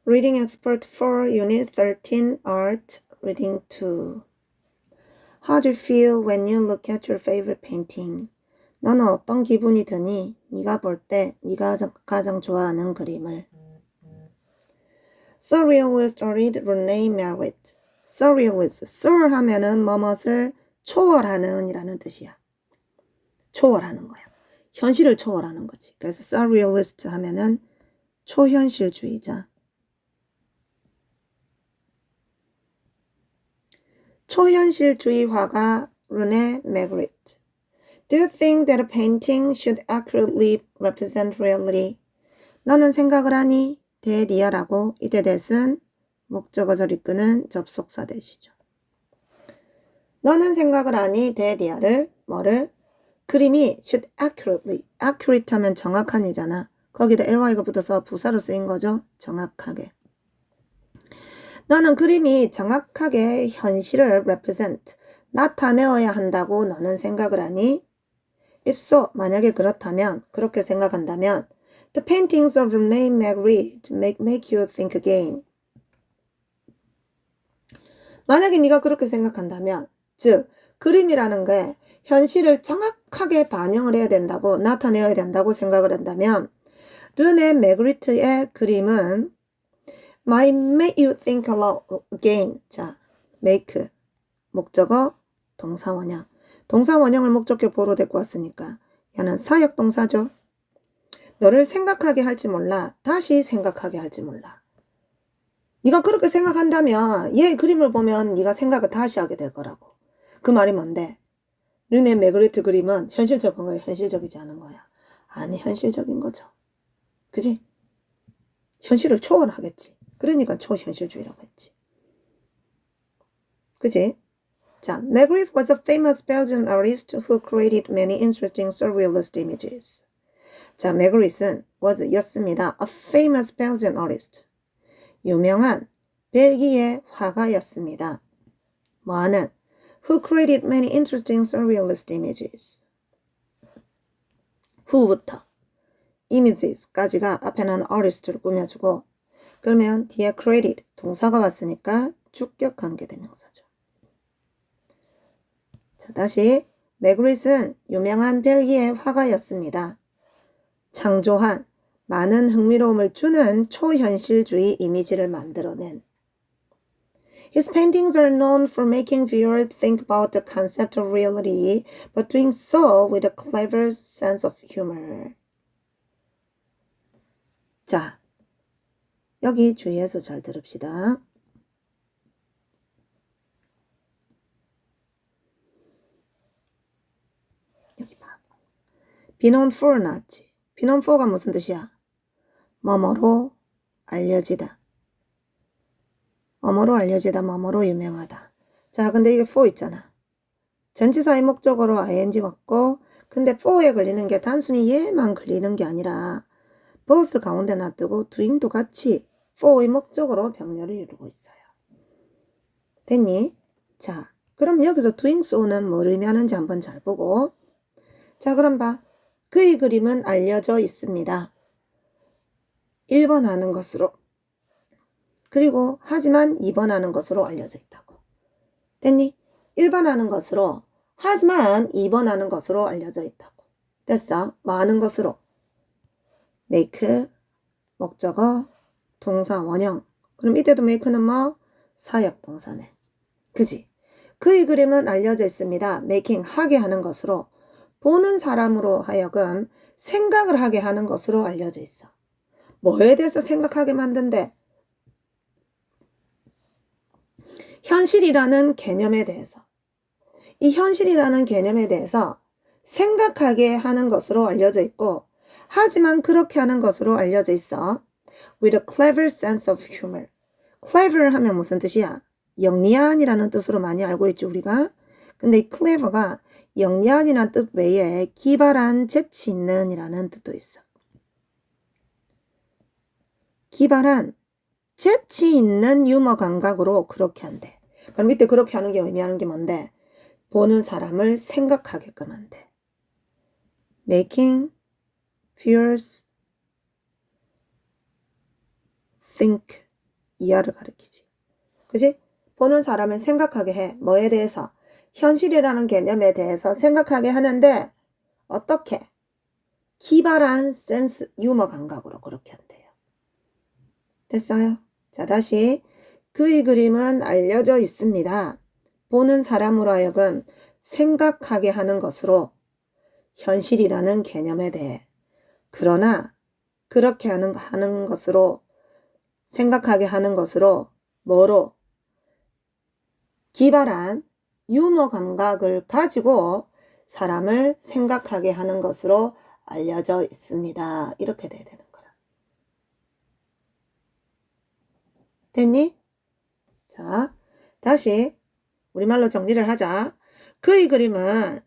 Reading Expert 4, Unit 13, Art, Reading 2. How do you feel when you look at your favorite painting? 너는 어떤 기분이 드니? 네가 볼 때 네가 가장 좋아하는 그림을. Surrealist read Rene Magritte. Surrealist, sur 하면은 뭐뭇을 초월하는 이라는 뜻이야. 초월하는 거야. 현실을 초월하는 거지. 그래서 surrealist 하면은 초현실주의자. 초현실주의 화가 Rene Magritte. Do you think that a painting should accurately represent reality? 너는 생각을 하니? 대리아라고 이때 that은 목적어절 이끄는 접속사 대시죠. 너는 생각을 하니? 대리아를 뭐를? 그림이 should accurately. accurate 하면 정확한이잖아. 거기다 ly가 붙어서 부사로 쓰인 거죠. 정확하게. 너는 그림이 정확하게 현실을 represent, 나타내어야 한다고 너는 생각을 하니? If so, 만약에 그렇다면, 그렇게 생각한다면 The paintings of Rene Magritte make you think again. 만약에 네가 그렇게 생각한다면, 즉 그림이라는 게 현실을 정확하게 반영을 해야 된다고, 나타내어야 된다고 생각을 한다면 르네 매그리트의 그림은 might make you think again. 자, make 목적어 동사원형. 동사원형을 목적격 보로 데리고 왔으니까 얘는 사역동사죠. 너를 생각하게 할지 몰라. 다시 생각하게 할지 몰라. 네가 그렇게 생각한다면 얘 그림을 보면 네가 생각을 다시 하게 될 거라고. 그 말이 뭔데? 르네 매그리트 그림은 현실적인 거야? 현실적이지 않은 거야? 아니, 현실적인 거죠. 그지? 현실을 초월하겠지. 그러니까 초현실주의라고 했지. 그지? 자, Magritte was a famous Belgian artist who created many interesting surrealist images. 자, Magritte는 였습니다. A famous Belgian artist. 유명한 벨기에 화가였습니다. 뭐하는? Who created many interesting surrealist images. who부터 images까지가 앞에 나는 artist를 꾸며주고 그러면 뒤에 created 동사가 왔으니까 주격 관계대명사죠. 자, 다시 매그릿은 유명한 벨기에 화가였습니다. 창조한 많은 흥미로움을 주는 초현실주의 이미지를 만들어낸. His paintings are known for making viewers think about the concept of reality, but doing so with a clever sense of humor. 자, 여기 주의해서 잘 들읍시다. 여기 봐. Be known for 나왔지. Be known for가 무슨 뜻이야? 뭐뭐로 알려지다. 뭐뭐로 알려지다, 뭐뭐로 유명하다. 자, 근데 이게 for 있잖아. 전치사의 목적어로 ing 왔고 근데 for에 걸리는 게 단순히 얘만 걸리는 게 아니라 both를 가운데 놔두고 doing도 같이 for의 목적어로 병렬을 이루고 있어요. 됐니? 자, 그럼 여기서 doing so는 뭘 의미하는지 한번 잘 보고. 자, 그럼 봐. 그의 그림은 알려져 있습니다. 1번 하는 것으로. 그리고 하지만 2번 하는 것으로 알려져 있다고. 됐니? 1번 하는 것으로 하지만 2번 하는 것으로 알려져 있다고. 됐어? 뭐 하는 것으로? make 목적어 동사 원형. 그럼 이때도 make는 뭐? 사역동사네. 그지? 그의 그림은 알려져 있습니다. making 하게 하는 것으로 보는 사람으로 하여금 생각을 하게 하는 것으로 알려져 있어. 뭐에 대해서 생각하게 만든대? 현실이라는 개념에 대해서. 이 현실이라는 개념에 대해서 생각하게 하는 것으로 알려져 있고 하지만 그렇게 하는 것으로 알려져 있어. With a clever sense of humor. clever 하면 무슨 뜻이야? 영리한이라는 뜻으로 많이 알고 있지 우리가. 근데 이 clever가 영리한이라는 뜻 외에 기발한, 재치 있는 이라는 뜻도 있어. 기발한, 재치 있는 유머 감각으로 그렇게 한대. 그럼 이때 그렇게 하는 게 의미하는 게 뭔데? 보는 사람을 생각하게끔 한대. Making viewers think 이하를 가리키지. 그지? 보는 사람을 생각하게 해. 뭐에 대해서? 현실이라는 개념에 대해서 생각하게 하는데 어떻게? 기발한 센스, 유머 감각으로 그렇게 한대요. 됐어요? 자, 다시. 그의 그림은 알려져 있습니다. 보는 사람으로 하여금 생각하게 하는 것으로 현실이라는 개념에 대해. 그러나 그렇게 하는 것으로 생각하게 하는 것으로 뭐로? 기발한 유머 감각을 가지고 사람을 생각하게 하는 것으로 알려져 있습니다. 이렇게 돼야 되는 거라. 됐니? 자, 다시 우리말로 정리를 하자. 그의 그림은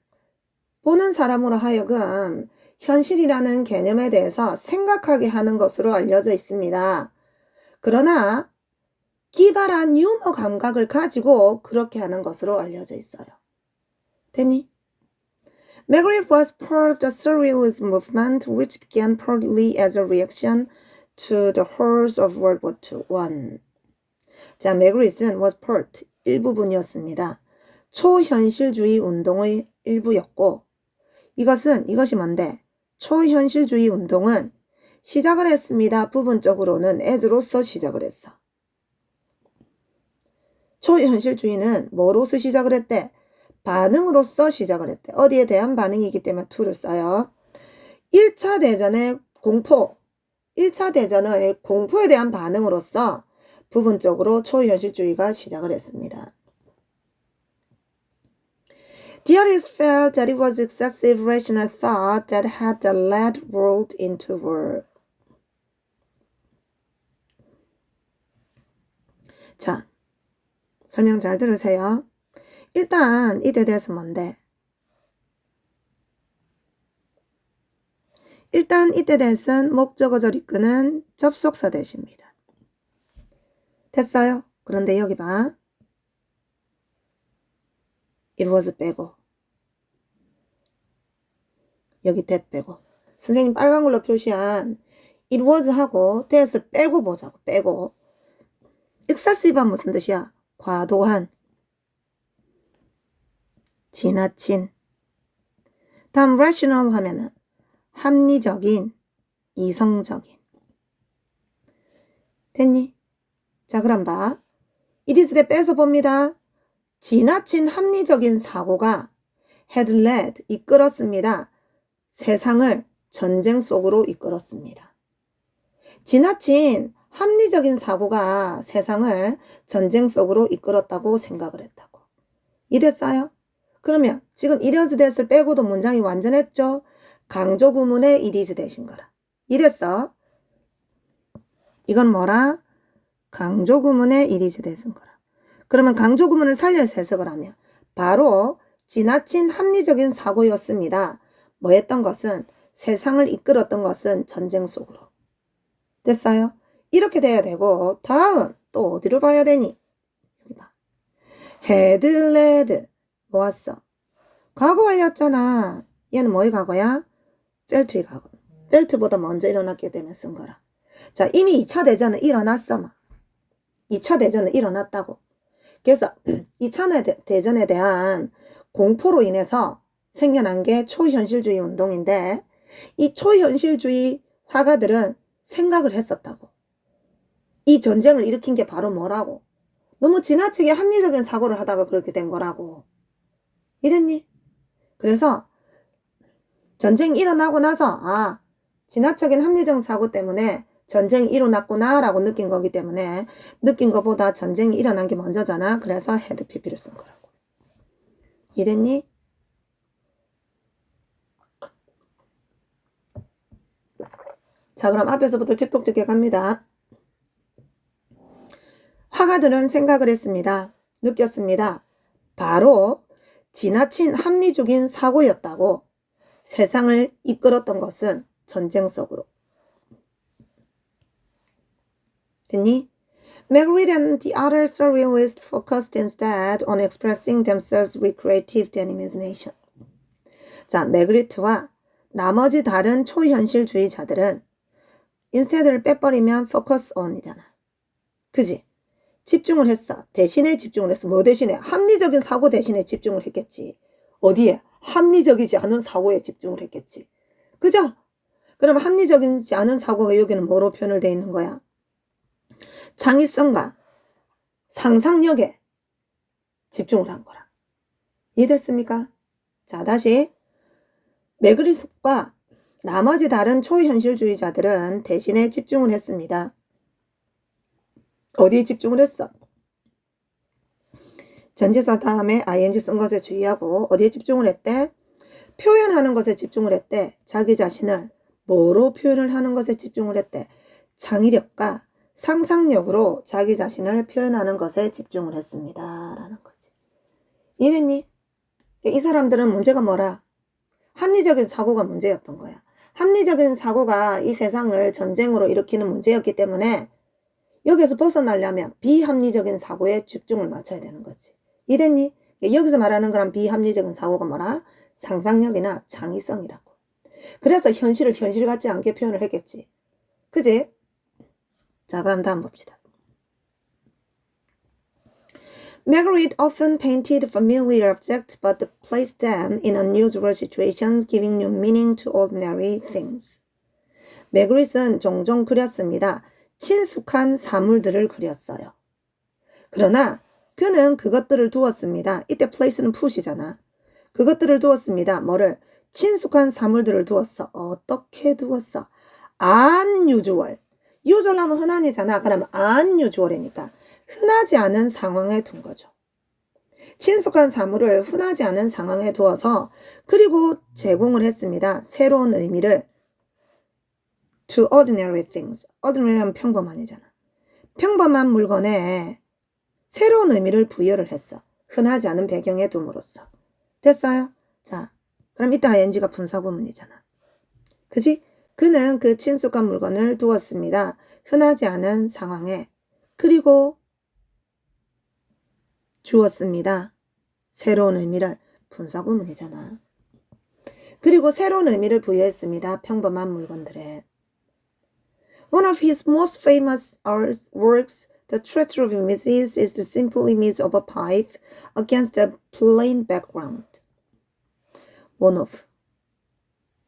보는 사람으로 하여금 현실이라는 개념에 대해서 생각하게 하는 것으로 알려져 있습니다. 그러나 기발한 유머 감각을 가지고 그렇게 하는 것으로 알려져 있어요. 됐니? Magritte was part of the Surrealist movement, which began partly as a reaction to the horrors of World War II. 자, Magritte는 was part, 일부분이었습니다. 초현실주의 운동의 일부였고 이것이 뭔데? 초현실주의 운동은 시작을 했습니다. 부분적으로는 as로서 시작을 했어. 초현실주의는 뭐로서 시작을 했대? 반응으로서 시작을 했대. 어디에 대한 반응이기 때문에 to를 써요. 1차 대전의 공포, 1차 대전의 공포에 대한 반응으로서 부분적으로 초현실주의가 시작을 했습니다. The artist felt that it was excessive rational thought that had led world into war. 자, 설명 잘 들으세요. 일단 이때 대해서 뭔데? 일단 이때 대해서는 목적어절 이끄는 접속사 대시입니다. 됐어요? 그런데 여기 봐. It was 빼고 여기 that 빼고 선생님 빨간 걸로 표시한 it was 하고 that을 빼고 보자고. 빼고 excessive한 무슨 뜻이야? 과도한, 지나친. 다음 rational 하면은 합리적인, 이성적인. 됐니? 자, 그럼 봐. it is that 빼서 봅니다. 지나친 합리적인 사고가 had led, 이끌었습니다. 세상을 전쟁 속으로 이끌었습니다. 지나친 합리적인 사고가 세상을 전쟁 속으로 이끌었다고 생각을 했다고. 이랬어요? 그러면 지금 it is that을 빼고도 문장이 완전했죠? 강조 구문의 it is that인 거라. 이랬어. 이건 뭐라? 강조 구문의 it is that인 거라. 그러면 강조 구문을 살려서 해석을 하면 바로 지나친 합리적인 사고였습니다. 뭐 했던 것은 세상을 이끌었던 것은 전쟁 속으로. 됐어요? 이렇게 돼야 되고 다음 또 어디로 봐야 되니? 여기 봐. had led 뭐왔어? 과거 완료였잖아. 얘는 뭐의 과거야? felt의 과거. felt보다 먼저 일어났기 때문에 쓴 거라. 자, 이미 2차 대전은 일어났어. 2차 대전은 일어났다고. 그래서 2차 대전에 대한 공포로 인해서 생겨난 게 초현실주의 운동인데 이 초현실주의 화가들은 생각을 했었다고. 이 전쟁을 일으킨 게 바로 뭐라고? 너무 지나치게 합리적인 사고를 하다가 그렇게 된 거라고. 이랬니? 그래서 전쟁이 일어나고 나서 지나치게 합리적 사고 때문에 전쟁이 일어났구나 라고 느낀 거기 때문에 느낀 것보다 전쟁이 일어난 게 먼저잖아. 그래서 had pp를 쓴 거라고. 이랬니? 자, 그럼 앞에서부터 집독적게 갑니다. 화가들은 생각을 했습니다. 느꼈습니다. 바로 지나친 합리적인 사고였다고. 세상을 이끌었던 것은 전쟁 속으로. 됐니? Magritte and the other surrealists focused instead on expressing themselves with creativity and imagination. 자, 맥리트와 나머지 다른 초현실주의자들은 instead를 빼버리면 focus on이잖아. 그지? 집중을 했어. 대신에 집중을 했어. 뭐 대신에? 합리적인 사고 대신에 집중을 했겠지. 어디에? 합리적이지 않은 사고에 집중을 했겠지. 그죠? 그럼 합리적이지 않은 사고가 여기는 뭐로 표현을 돼 있는 거야? 창의성과 상상력에 집중을 한 거라. 이해됐습니까? 자, 다시. 메그리스과 나머지 다른 초현실주의자들은 대신에 집중을 했습니다. 어디에 집중을 했어? 전치사 다음에 ing 쓴 것에 주의하고 어디에 집중을 했대? 표현하는 것에 집중을 했대. 자기 자신을 뭐로 표현을 하는 것에 집중을 했대? 창의력과 상상력으로 자기 자신을 표현하는 것에 집중을 했습니다. 라는 거지. 이해됐니? 이 사람들은 문제가 뭐라? 합리적인 사고가 문제였던 거야. 합리적인 사고가 이 세상을 전쟁으로 일으키는 문제였기 때문에 여기서 벗어나려면 비합리적인 사고에 집중을 맞춰야 되는 거지. 이해됐니? 여기서 말하는 거랑 비합리적인 사고가 뭐라? 상상력이나 창의성이라고. 그래서 현실을 현실 같지 않게 표현을 했겠지. 그지? 자, 그럼 다음 봅시다. Marguerite often painted familiar objects but placed them in unusual situations, giving new meaning to ordinary things. Marguerite는 종종 그렸습니다. 친숙한 사물들을 그렸어요. 그러나 그는 그것들을 두었습니다. 이때 place는 put이잖아. 그것들을 두었습니다. 뭐를? 친숙한 사물들을 두었어. 어떻게 두었어? unusual. usual 하면 흔한이잖아. 그럼 unusual이니까 흔하지 않은 상황에 둔 거죠. 친숙한 사물을 흔하지 않은 상황에 두어서 그리고 제공을 했습니다. 새로운 의미를 to ordinary things. ordinary 하면 평범한이잖아. 평범한 물건에 새로운 의미를 부여를 했어. 흔하지 않은 배경에 둠으로써. 됐어요? 자, 그럼 이따 ing가 분사구문이잖아. 그지? 그는 그 친숙한 물건을 두었습니다. 흔하지 않은 상황에. 그리고 주었습니다. 새로운 의미를. 분사구문이잖아. 그리고 새로운 의미를 부여했습니다. 평범한 물건들에. One of his most famous works, The Treachery of Images, is the simple image of a pipe against a plain background. One of.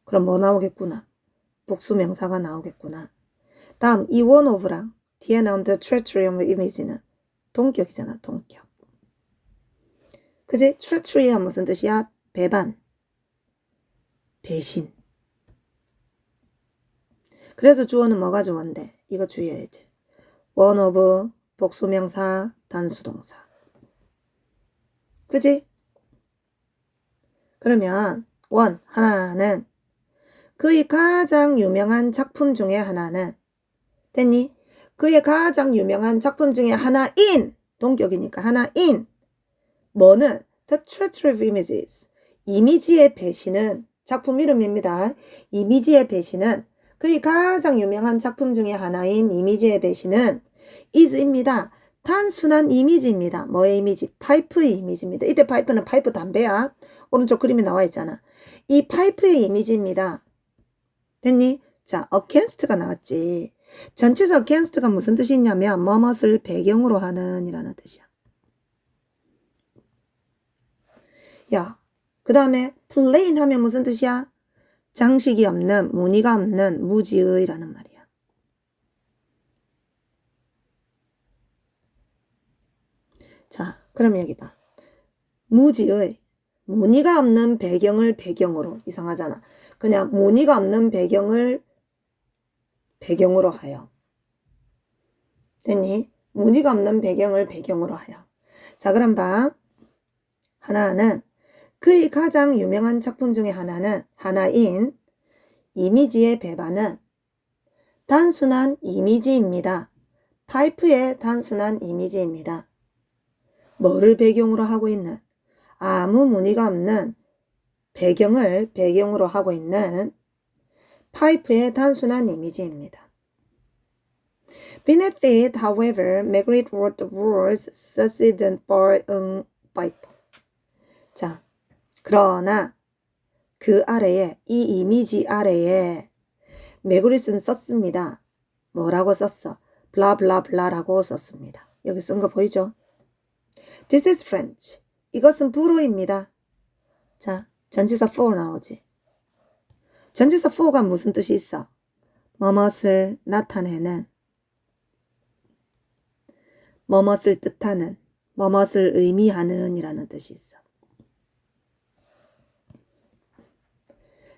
그럼 뭐 나오겠구나? 복수명사가 나오겠구나. 다음 이 one of랑 뒤에 나온 The Treachery of Image는 동격이잖아. 동격. 그지? treachery가 무슨 뜻이야? 배반, 배신. 그래서 주어는 뭐가 주어인데? 이거 주의해야지. one of, 복수명사, 단수동사. 그지? 그러면 one, 하나는 그의 가장 유명한 작품 중에 하나는 됐니? 그의 가장 유명한 작품 중에 하나인 동격이니까 하나인 뭐는? The Treachery of Images. 이미지의 배신은 작품 이름입니다. 이미지의 배신은 그의 가장 유명한 작품 중에 하나인 이미지의 배신은 is입니다. 단순한 이미지입니다. 뭐의 이미지? 파이프의 이미지입니다. 이때 파이프는 파이프 담배야. 오른쪽 그림에 나와 있잖아. 이 파이프의 이미지입니다. 됐니? 자, against가 나왔지. 전체에서 against가 무슨 뜻이 있냐면 뭐뭇을 배경으로 하는 이라는 뜻이야. 야, 그 다음에 plain 하면 무슨 뜻이야? 장식이 없는, 무늬가 없는, 무지의라는 말이야. 자, 그럼 여기 봐. 무지의, 무늬가 없는 배경을 배경으로. 이상하잖아. 그냥 무늬가 없는 배경을 배경으로 하여. 됐니? 무늬가 없는 배경을 배경으로 하여. 자, 그럼 봐. 하나는 그의 가장 유명한 작품 중에 하나인 이미지의 배반은 단순한 이미지입니다. 파이프의 단순한 이미지입니다. 뭐를 배경으로 하고 있는? 아무 무늬가 없는 배경을 배경으로 하고 있는 파이프의 단순한 이미지입니다. Beneath it, however, Marguerite wrote the words succeeded by pipe. 자, 그러나 그 아래에 이 이미지 아래에 메그릿은 썼습니다. 뭐라고 썼어? 블라블라블라라고 썼습니다. 여기 쓴 거 보이죠? This is French. 이것은 불어입니다. 자, 전치사 for 나오지. 전치사 for가 무슨 뜻이 있어? 뭐뭇을 나타내는, 뭐뭇을 뜻하는, 뭐뭇을 의미하는 이라는 뜻이 있어.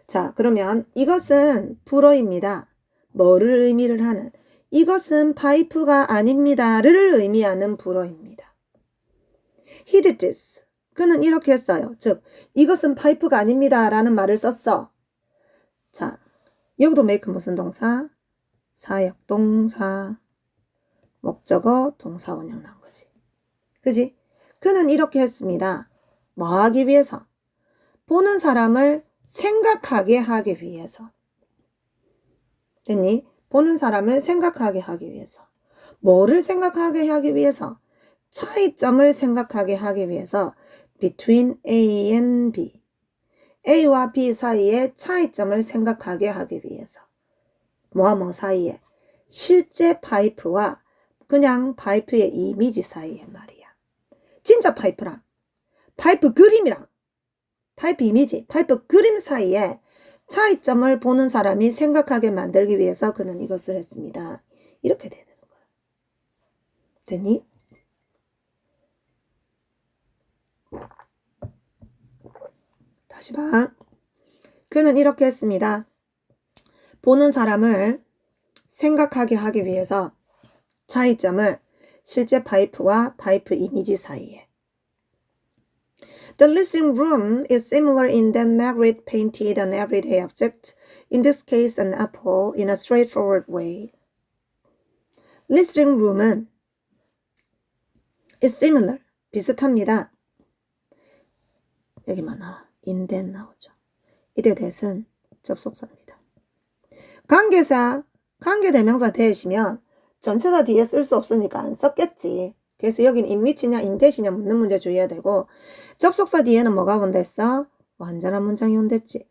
자, 그러면 이것은 불어입니다. 뭐를 의미를 하는? 이것은 파이프가 아닙니다를 의미하는 불어입니다. He did this. 그는 이렇게 했어요. 즉, 이것은 파이프가 아닙니다 라는 말을 썼어. 자, 여기도 make 무슨 동사? 사역동사, 목적어, 동사원형 나온 거지. 그지? 그는 이렇게 했습니다. 뭐 하기 위해서? 보는 사람을 생각하게 하기 위해서. 됐니? 보는 사람을 생각하게 하기 위해서. 뭐를 생각하게 하기 위해서? 차이점을 생각하게 하기 위해서 between A and B. A와 B 사이의 차이점을 생각하게 하기 위해서. 뭐와 뭐 사이에? 실제 파이프와 그냥 파이프의 이미지 사이에 말이야. 진짜 파이프랑 파이프 그림이랑 파이프 이미지, 파이프 그림 사이에 차이점을 보는 사람이 생각하게 만들기 위해서 그는 이것을 했습니다. 이렇게 되는 거야. 됐니? 다시 봐. 그는 이렇게 했습니다. 보는 사람을 생각하게 하기 위해서 차이점을 실제 파이프와 파이프 이미지 사이에. The listening room is similar in that Margaret painted an everyday object, in this case an apple, in a straightforward way. Listening room은 is similar, 비슷합니다. 여기만 나와. in that 나오죠. 이때 that은 접속사입니다. 관계사, 관계대명사 that이면 전체가 뒤에 쓸 수 없으니까 안 썼겠지. 그래서 여긴 in which냐 in that이냐 묻는 문제 주의해야 되고 접속사 뒤에는 뭐가 온댔어? 완전한 문장이 온댔지.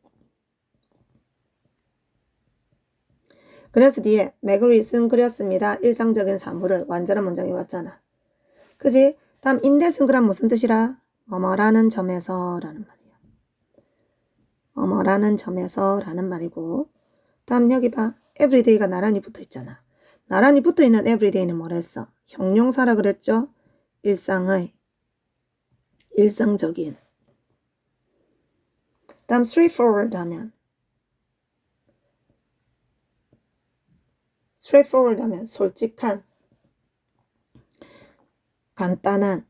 그래서 뒤에 Margaret은 그렸습니다. 일상적인 사물을 완전한 문장이 왔잖아. 그지? 다음 in that은 그럼 무슨 뜻이라? 뭐뭐라는 점에서 라는 말이야. 뭐뭐라는 점에서 라는 말이고 다음 여기 봐. everyday가 나란히 붙어 있잖아. 나란히 붙어 있는 everyday는 뭐라 했어? 형용사라 그랬죠? 일상의, 일상적인. 다음 straightforward 하면 straightforward 하면 솔직한, 간단한,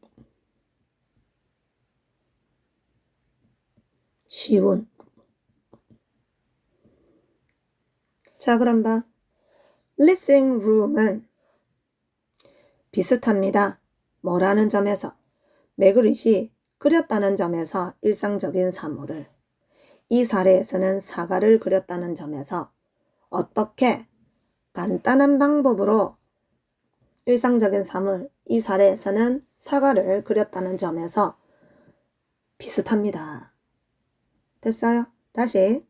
쉬운. 자, 그럼 봐. listening room은 비슷합니다. 뭐라는 점에서? 매그릿이 그렸다는 점에서 일상적인 사물을, 이 사례에서는 사과를 그렸다는 점에서 어떻게 간단한 방법으로 일상적인 사물, 이 사례에서는 사과를 그렸다는 점에서 비슷합니다. 됐어요? 다시.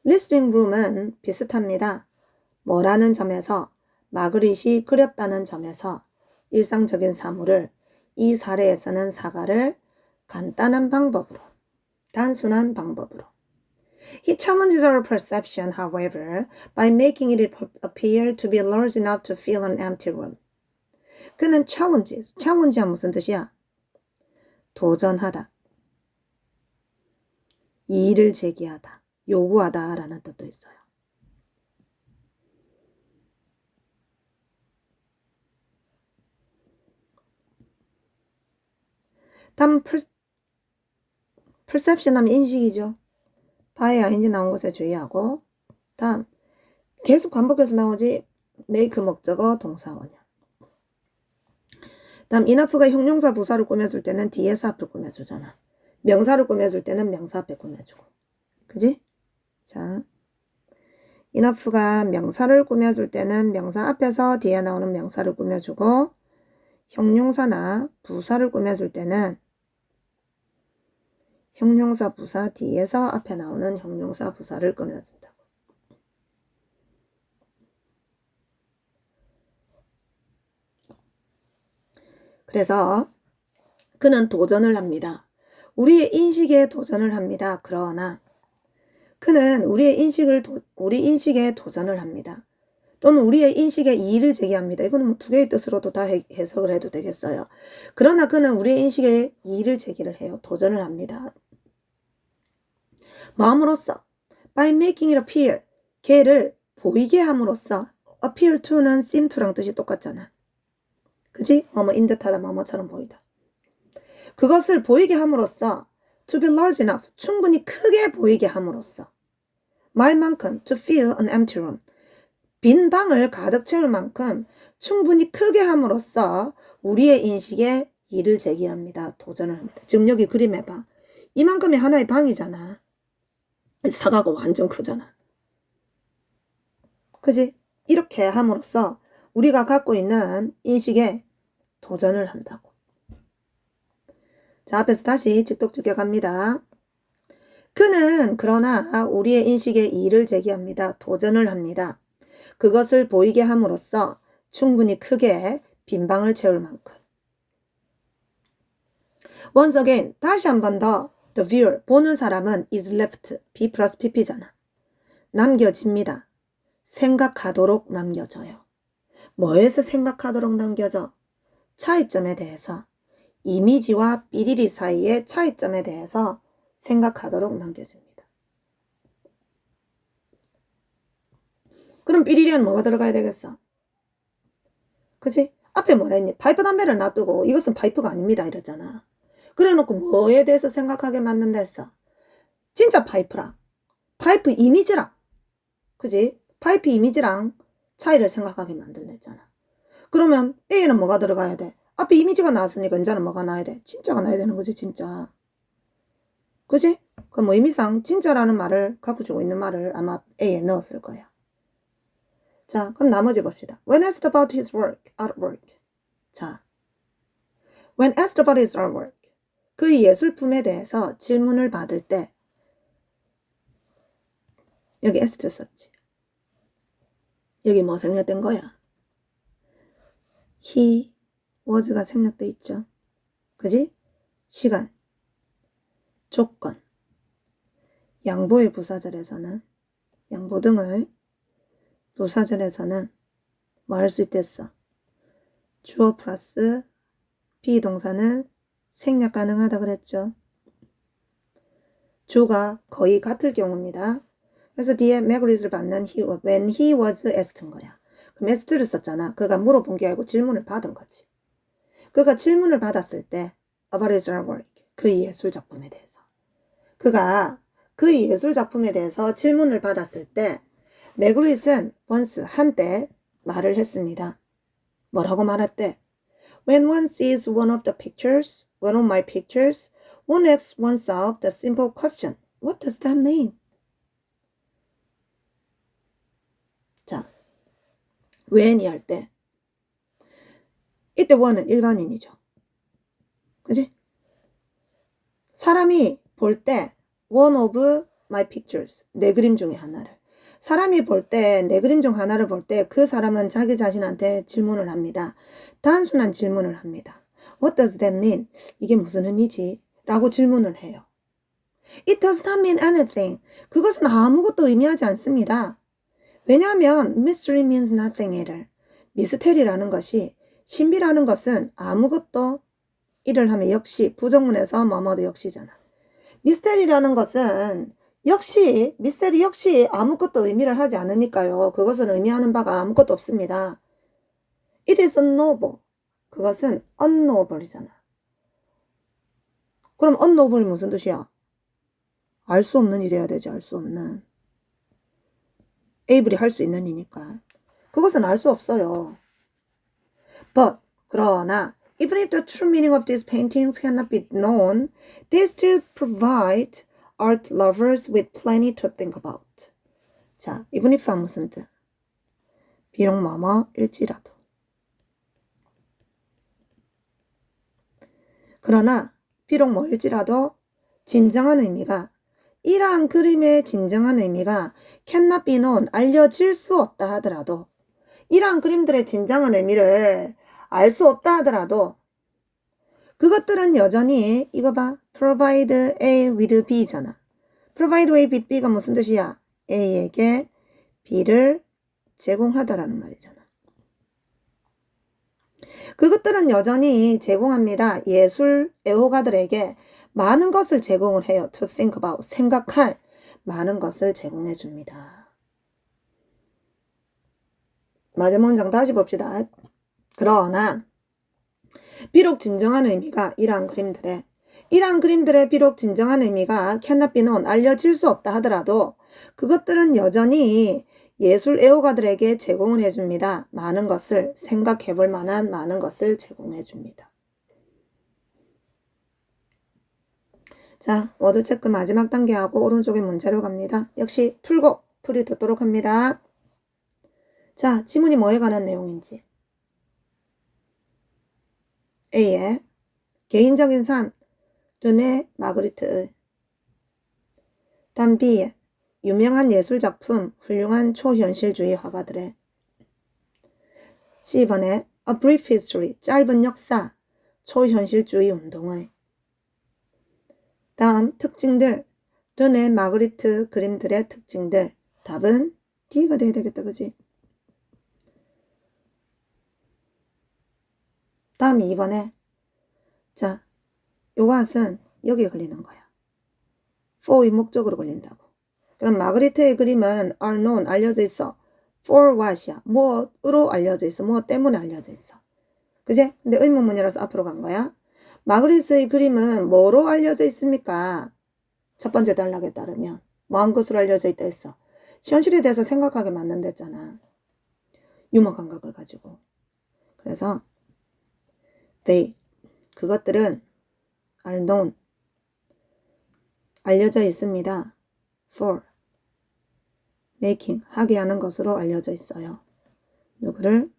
listening room은 비슷합니다. 뭐라는 점에서? 마그릿이 그렸다는 점에서 일상적인 사물을, 이 사례에서는 사과를 간단한 방법으로, 단순한 방법으로. He challenges our perception, however, by making it appear to be large enough to fill an empty room. 그는 challenges, challenge가 무슨 뜻이야? 도전하다, 이의를 제기하다, 요구하다 라는 뜻도 있어요. 다음 perception 하면 인식이죠. 바에 ing 나온 것에 주의하고 다음 계속 반복해서 나오지 make 목적어 동사원형. 다음 enough가 형용사 부사를 꾸며줄 때는 뒤에서 앞을 꾸며주잖아. 명사를 꾸며줄 때는 명사 앞에 꾸며주고. 그지? 자, enough가 명사를 꾸며줄 때는 명사 앞에서 뒤에 나오는 명사를 꾸며주고 형용사나 부사를 꾸며줄 때는 형용사 부사 뒤에서 앞에 나오는 형용사 부사를 꾸며준다고. 그래서 그는 도전을 합니다. 우리의 인식에 도전을 합니다. 그러나 그는 우리 인식에 도전을 합니다. 또는 우리의 인식에 이의를 제기합니다. 이거는 뭐 두 개의 뜻으로도 다 해석을 해도 되겠어요. 그러나 그는 우리의 인식에 이의를 제기를 해요. 도전을 합니다. 마음으로써 by making it appear, 걔를 보이게 함으로써 appear to는 seem to랑 뜻이 똑같잖아. 그지? 뭐뭐 in 듯하다, 뭐뭐처럼 보이다. 그것을 보이게 함으로써 to be large enough, 충분히 크게 보이게 함으로써 말만큼 to fill an empty room, 빈 방을 가득 채울 만큼 충분히 크게 함으로써 우리의 인식에 이를 제기합니다. 도전을 합니다. 지금 여기 그림 해봐. 이만큼이 하나의 방이잖아. 사과가 완전 크잖아. 그지? 이렇게 함으로써 우리가 갖고 있는 인식에 도전을 한다고. 자, 앞에서 다시 직독주격 갑니다. 그는 그러나 우리의 인식에 이의를 제기합니다. 도전을 합니다. 그것을 보이게 함으로써 충분히 크게 빈방을 채울 만큼. Once again, 다시 한 번 더 the viewer, 보는 사람은 is left, b 플러스 pp잖아. 남겨집니다. 생각하도록 남겨져요. 뭐에서 생각하도록 남겨져? 차이점에 대해서, 이미지와 삐리리 사이의 차이점에 대해서 생각하도록 남겨집니다. 그럼 삐리리는 뭐가 들어가야 되겠어? 그치? 앞에 뭐라 했니? 파이프 담배를 놔두고 이것은 파이프가 아닙니다 이랬잖아. 그래 놓고 뭐에 대해서 생각하게 만든다 했어? 진짜 파이프랑 파이프 이미지랑, 그지? 파이프 이미지랑 차이를 생각하게 만들랬잖아. 그러면 A에는 뭐가 들어가야 돼? 앞에 이미지가 나왔으니까 이제는 뭐가 나야 돼? 진짜가 나야 되는 거지, 진짜. 그지? 그럼 뭐 의미상 진짜라는 말을 갖고 주고 있는 말을 아마 A에 넣었을 거야. 자, 그럼 나머지 봅시다. When asked about his artwork. 자, when asked about his artwork. 그의 예술품에 대해서 질문을 받을 때 여기 asked 썼지. 여기 뭐 생략된 거야? he was가 생략돼 있죠. 그지? 시간, 조건, 양보의 부사절에서는, 양보 등을 부사절에서는 뭐 할 수 있댔어? 주어 플러스 비동사는 생략 가능하다 그랬죠. 주가 거의 같을 경우입니다. 그래서 뒤에 맥그리즈를 받는 when he was asked인 거야. 그럼 asked를 썼잖아. 그가 물어본 게 아니고 질문을 받은 거지. 그가 질문을 받았을 때 about his artwork, 그의 예술작품에 대해서. 그가 그의 예술작품에 대해서 질문을 받았을 때 맥그리즈는 once, 한때 말을 했습니다. 뭐라고 말했대? When one sees one of my pictures, one asks oneself the simple question, what does that mean? 자, when이 할 때 이때 one은 일반인이죠. 그지? 사람이 볼 때 one of my pictures, 내 그림 중에 하나를. 사람이 볼 때, 내 그림 중 하나를 볼 때 그 사람은 자기 자신한테 질문을 합니다. 단순한 질문을 합니다. What does that mean? 이게 무슨 의미지? 라고 질문을 해요. It does not mean anything. 그것은 아무것도 의미하지 않습니다. 왜냐하면 mystery means nothing either. 미스테리라는 것이, 신비라는 것은 아무것도 일을 하면 역시 부정문에서 뭐뭐도 역시잖아. 미스테리라는 것은 미스테리 역시 아무것도 의미를 하지 않으니까요. 그것은 의미하는 바가 아무것도 없습니다. It is unknowable. 그것은 unknowable이잖아. 그럼 unknowable이 무슨 뜻이야? 알 수 없는 일이 돼야 되지. 알 수 없는. able이 할 수 있는 이니까. 그것은 알 수 없어요. But, 그러나 even if the true meaning of these paintings cannot be known, they still provide art lovers with plenty to think about. 자, even if은 무슨 뜻? 비록 뭐뭐일지라도. 그러나 비록 뭐일지라도 진정한 의미가, 이러한 그림의 진정한 의미가 cannot be known, 알려질 수 없다 하더라도, 이러한 그림들의 진정한 의미를 알 수 없다 하더라도 그것들은 여전히 이거 봐. provide A with B잖아. provide A with B가 무슨 뜻이야? A에게 B를 제공하다라는 말이잖아. 그것들은 여전히 제공합니다. 예술 애호가들에게 많은 것을 제공을 해요. to think about, 생각할 많은 것을 제공해 줍니다. 마지막 문장 다시 봅시다. 그러나 비록 진정한 의미가 이러한 그림들의 비록 진정한 의미가 cannot be known, 알려질 수 없다 하더라도 그것들은 여전히 예술 애호가들에게 제공을 해줍니다. 많은 것을, 생각해 볼 만한 많은 것을 제공해 줍니다. 자, 워드 체크 마지막 단계하고 오른쪽에 문제로 갑니다. 역시 풀고 풀이 듣도록 합니다. 자, 지문이 뭐에 관한 내용인지. A의 개인적인 삶, 르네 마그리트의. 다음 B의 유명한 예술작품, 훌륭한 초현실주의 화가들의. C번에 A Brief History, 짧은 역사, 초현실주의 운동의. 다음 특징들, 르네 마그리트 그림들의 특징들. 답은 D가 돼야 되겠다, 그지? 다음 2번에 자, 요것은 여기에 걸리는 거야. for의 목적으로 걸린다고. 그럼 마그리트의 그림은 are known, 알려져 있어. for what이야. 무엇으로 알려져 있어. 무엇 때문에 알려져 있어. 그지? 근데 의문문이라서 앞으로 간 거야. 마그리트의 그림은 뭐로 알려져 있습니까? 첫 번째 단락에 따르면 뭐한 것으로 알려져 있다 했어. 현실에 대해서 생각하게 만든댔잖아. 유머 감각을 가지고. 그래서 그것들은 are known, 알려져 있습니다. for, making, 하게 하는 것으로 알려져 있어요. 누구를?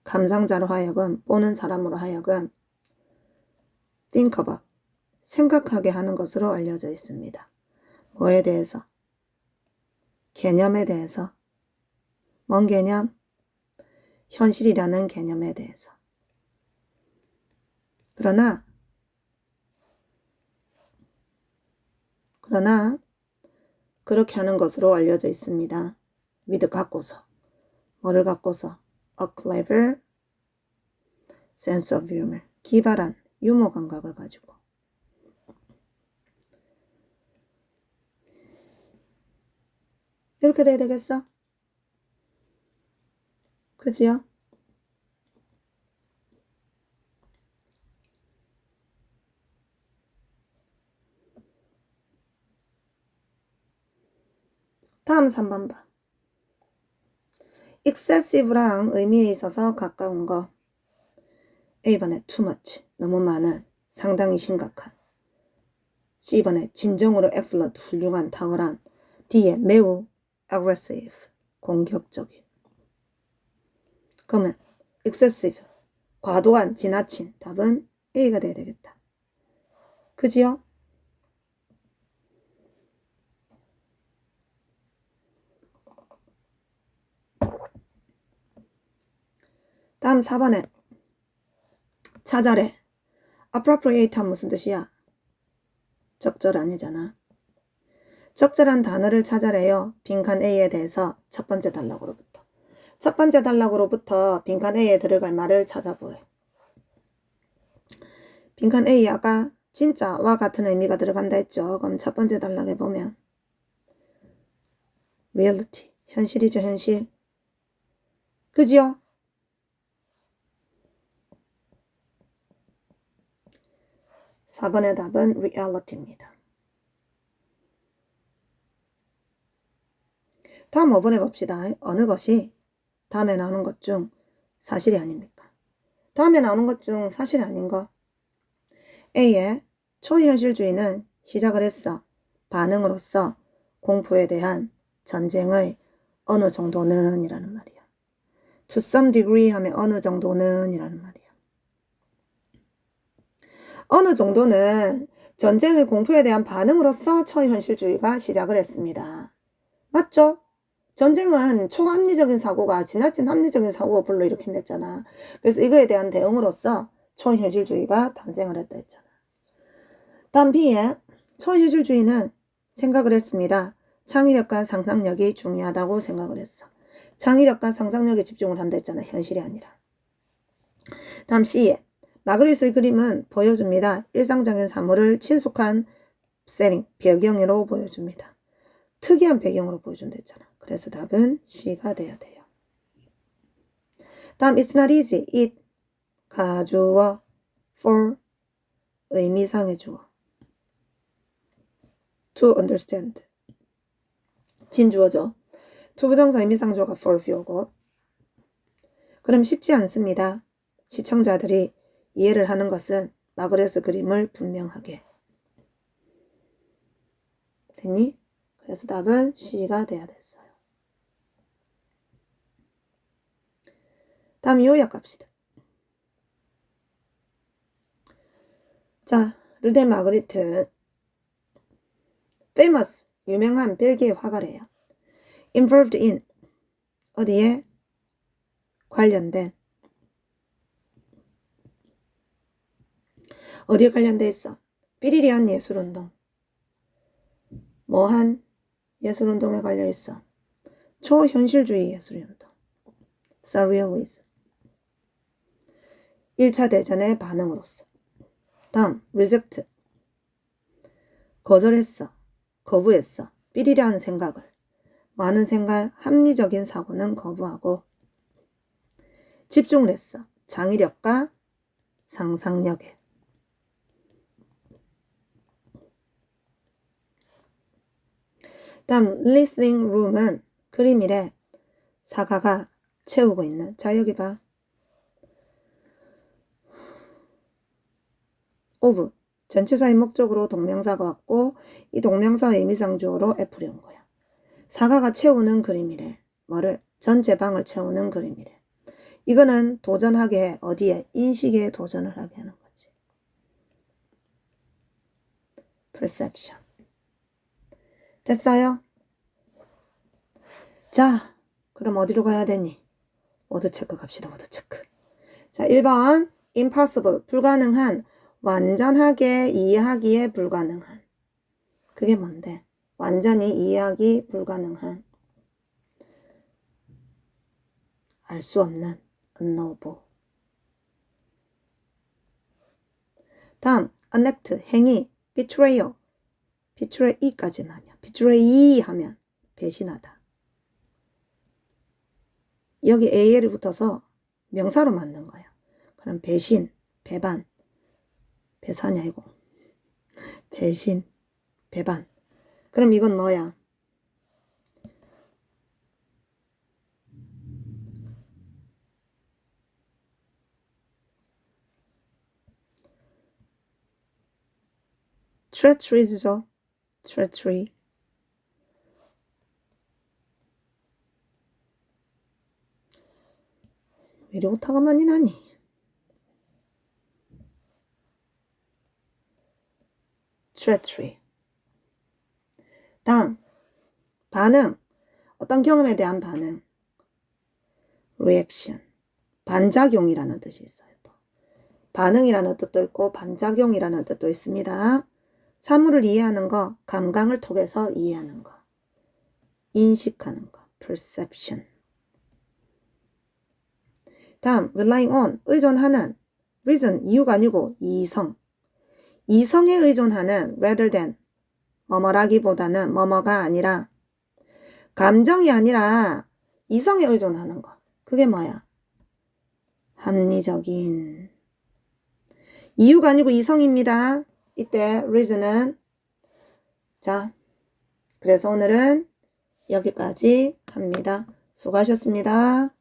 감상자로 하여금, 보는 사람으로 하여금 think about, 생각하게 하는 것으로 알려져 있습니다. 뭐에 대해서? 개념에 대해서. 뭔 개념? 현실이라는 개념에 대해서. 그러나 그렇게 하는 것으로 알려져 있습니다. with 갖고서. 뭐를 갖고서? A clever sense of humor. 기발한 유머 감각을 가지고. 이렇게 돼야 되겠어? 그지요? 다음 3번 봐. excessive랑 의미에 있어서 가까운 거. A번에 too much, 너무 많은, 상당히 심각한. C번에 진정으로 excellent, 훌륭한, 탁월한. D에 매우 aggressive, 공격적인. 그러면 excessive, 과도한, 지나친. 답은 A가 돼야 되겠다. 그지요? 다음 4번에 찾아래. appropriate 한 무슨 뜻이야? 적절한이잖아. 적절한 단어를 찾아래요. 빈칸 A에 대해서 첫 번째 단락으로부터. 첫 번째 단락으로부터 빈칸 A에 들어갈 말을 찾아보래. 빈칸 A 아까 진짜와 같은 의미가 들어간다 했죠. 그럼 첫 번째 단락에 보면 reality, 현실이죠, 현실. 그지요? 사 번의 답은 reality입니다. 다음 5번에 봅시다. 어느 것이 다음에 나오는 것 중 사실이 아닙니까? 다음에 나오는 것 중 사실이 아닌 거. A의 초현실주의는 시작을 했어. 반응으로서 공포에 대한 전쟁의 어느 정도는 이라는 말이야. To some degree 하면 어느 정도는 이라는 말이야. 어느 정도는 전쟁의 공포에 대한 반응으로서 초현실주의가 시작을 했습니다. 맞죠? 전쟁은 초합리적인 사고가 지나친 합리적인 사고가 불러일으킨댔잖아. 그래서 이거에 대한 대응으로서 초현실주의가 탄생을 했다 했잖아. 다음 B에 초현실주의는 생각을 했습니다. 창의력과 상상력이 중요하다고 생각을 했어. 창의력과 상상력에 집중을 한다 했잖아. 현실이 아니라. 다음 C에 마그리트의 그림은 보여줍니다. 일상적인 사물을 친숙한 세팅, 배경으로 보여줍니다. 특이한 배경으로 보여준다 했잖아. 그래서 답은 C가 돼야 돼요. 다음 It's not easy. It 가주어 for 의미상의 주어 to understand 진주어죠. to 부정사 의미상주어가 for view고 그럼 쉽지 않습니다. 시청자들이 이해를 하는 것은 마그레스 그림을 분명하게 됐니? 그래서 답은 C가 돼야 됐어요. 다음 요약 갑시다. 자, 르데 마그리트 famous 유명한 벨기에 화가래요. involved in 어디에 관련된 어디에 관련돼 있어? 삐리리한 예술운동 뭐한 예술운동에 관려 있어? 초현실주의 예술운동 surrealism 1차 대전의 반응으로서 다음 reject 거절했어 거부했어 삐리리한 생각을 많은 생각 합리적인 사고는 거부하고 집중을 했어 창의력과 상상력에 다음 listening room은 그림이래 사가가 채우고 있는 자 여기 봐 of 전치사의 목적으로 동명사가 왔고 이 동명사 의미상주어로 F를 온 거야. 사가가 채우는 그림이래. 뭐를? 전체 방을 채우는 그림이래. 이거는 도전하게 해. 어디에? 인식에 도전을 하게 하는 거지. perception. 됐어요? 자, 그럼 어디로 가야 되니? 워드 체크 갑시다. 워드 체크. 자, 1번 impossible 불가능한 완전하게 이해하기에 불가능한 그게 뭔데? 완전히 이해하기 불가능한 알 수 없는 unknowable 다음 unact 행위 betrayal betray까지만 하면 betray 하면 배신하다 여기 AL이 붙어서 명사로 만든 거야 그럼 배신, 배반 배산이 아니고 배신, 배반 그럼 이건 뭐야? treachery죠. treachery 왜 이리 오타가 많이 나니? treachery 다음 반응 어떤 경험에 대한 반응 reaction 반작용이라는 뜻이 있어요. 또. 반응이라는 뜻도 있고 반작용이라는 뜻도 있습니다. 사물을 이해하는 거 감각을 통해서 이해하는 거 인식하는 거 perception 다음 relying on 의존하는 reason 이유가 아니고 이성 이성에 의존하는 rather than 뭐뭐라기보다는 뭐뭐가 아니라 감정이 아니라 이성에 의존하는 거 그게 뭐야? 합리적인 이유가 아니고 이성입니다. 이때 reason은 자 그래서 오늘은 여기까지 합니다. 수고하셨습니다.